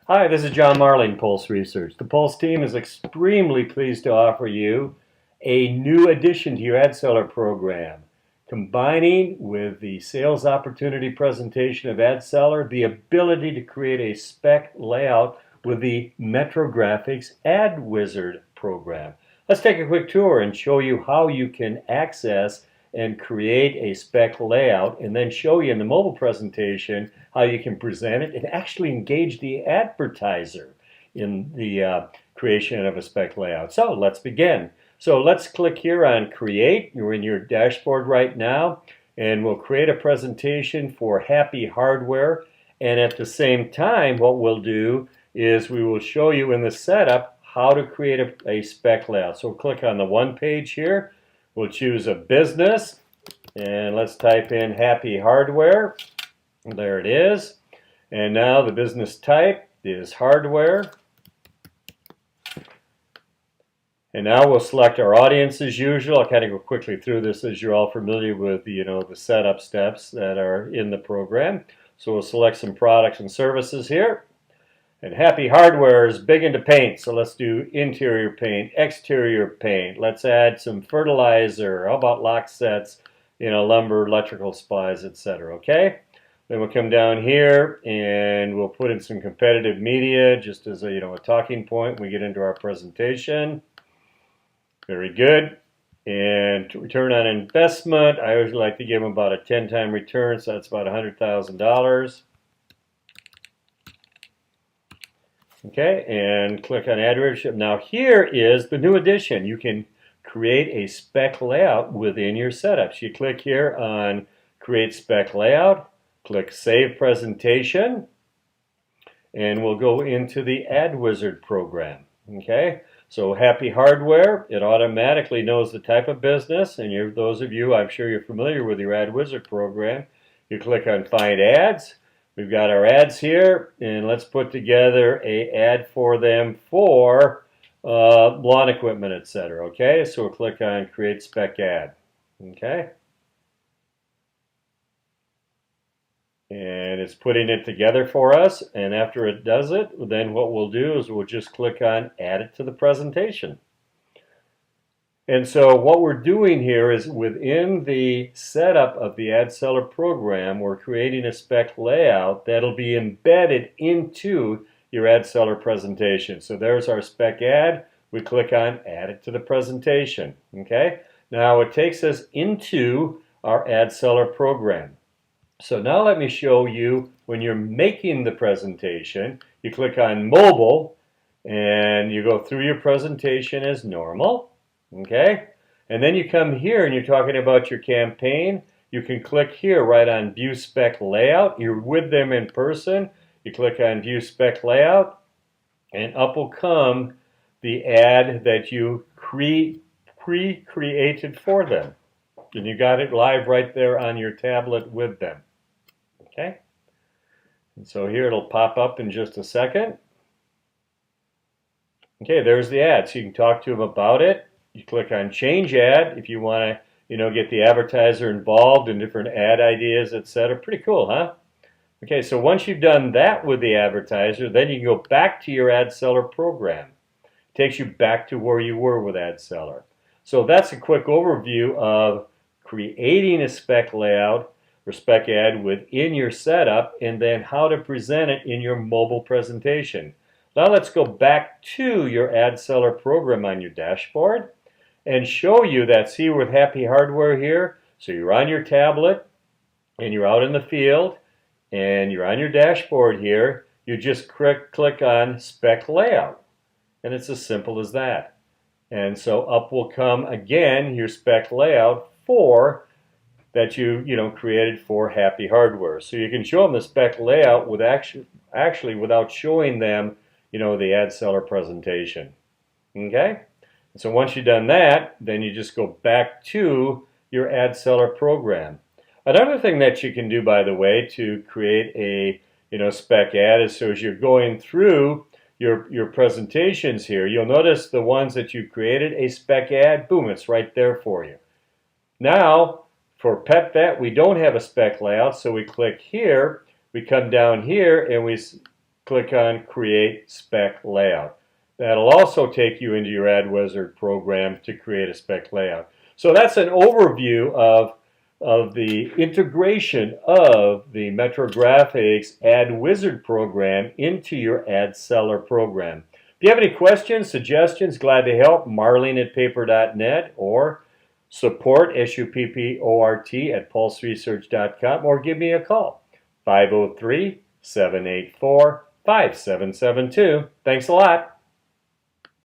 Hi, this is John Marling, Pulse Research. The Pulse team is extremely pleased to offer you a new addition to your ad seller program, combining with the sales opportunity presentation of ad seller, the ability to create a spec layout with the Metro Graphics AdWizard program. Let's take a quick tour and show you how you can access and create a spec layout, and then show you in the mobile presentation how you can present it and actually engage the advertiser in the creation of a spec layout. So let's begin. So let's click here on Create. You're in your dashboard right now, and we'll create a presentation for Happy Hardware. And at the same time, what we'll do is we will show you in the setup how to create a spec layout. So click on the one page here. We'll choose a business, and let's type in Happy Hardware. There it is. And now the business type is hardware. And now we'll select our audience as usual. I'll kind of go quickly through this as you're all familiar with the setup steps that are in the program. So we'll select some products and services here. And Happy Hardware is big into paint, so let's do interior paint, exterior paint. Let's add some fertilizer. How about lock sets, lumber, electrical supplies, etc. Okay? Then we'll come down here and we'll put in some competitive media just as a talking point when we get into our presentation. Very good. And return on investment, I always like to give them about a 10-time return, so that's about $100,000. Okay, and click on Add Readership. Now here is the new addition. You can create a spec layout within your setups. You click here on Create Spec Layout, click Save Presentation, and we'll go into the AdWizard program. Okay, so Happy Hardware, it automatically knows the type of business, and those of you, I'm sure you're familiar with your AdWizard program. You click on Find Ads. We've got our ads here, and let's put together an ad for them for lawn equipment, etc. Okay, so we'll click on Create Spec Ad. Okay, and it's putting it together for us, and after it does it, then what we'll do is we'll just click on Add it to the presentation. And so what we're doing here is within the setup of the ad seller program, we're creating a spec layout that'll be embedded into your ad seller presentation. So there's our spec ad. We click on Add it to the presentation. Okay, now it takes us into our ad seller program. So now let me show you when you're making the presentation. You click on Mobile and you go through your presentation as normal. Okay, and then you come here and you're talking about your campaign. You can click here right on View Spec Layout. You're with them in person. You click on View Spec Layout, and up will come the ad that you pre-created for them. And you got it live right there on your tablet with them. Okay, and so here it'll pop up in just a second. Okay, there's the ad. So you can talk to them about it. You click on Change Ad if you want to, get the advertiser involved in different ad ideas, etc. Pretty cool, huh? Okay, so once you've done that with the advertiser, then you can go back to your ad seller program. It takes you back to where you were with ad seller. So that's a quick overview of creating a spec layout or spec ad within your setup, and then how to present it in your mobile presentation. Now let's go back to your ad seller program on your dashboard and show you that, see with Happy Hardware here, so you're on your tablet and you're out in the field and you're on your dashboard here, you just click on Spec Layout, and it's as simple as that. And so up will come again your spec layout for that you created for Happy Hardware. So you can show them the spec layout with actually without showing them the ad seller presentation. Okay? So once you've done that, then you just go back to your ad seller program. Another thing that you can do, by the way, to create a spec ad is, so as you're going through your presentations here, you'll notice the ones that you created a spec ad, boom, it's right there for you. Now, for Pet Vet, we don't have a spec layout, so we click here, we come down here, and we click on Create Spec Layout. That'll also take you into your AdWizard program to create a spec layout. So that's an overview of the integration of the Metro Graphics AdWizard program into your ad seller program. If you have any questions, suggestions, glad to help. Marlene@paper.net or support, SUPPORT, at pulseresearch.com, or give me a call, 503-784-5772. Thanks a lot.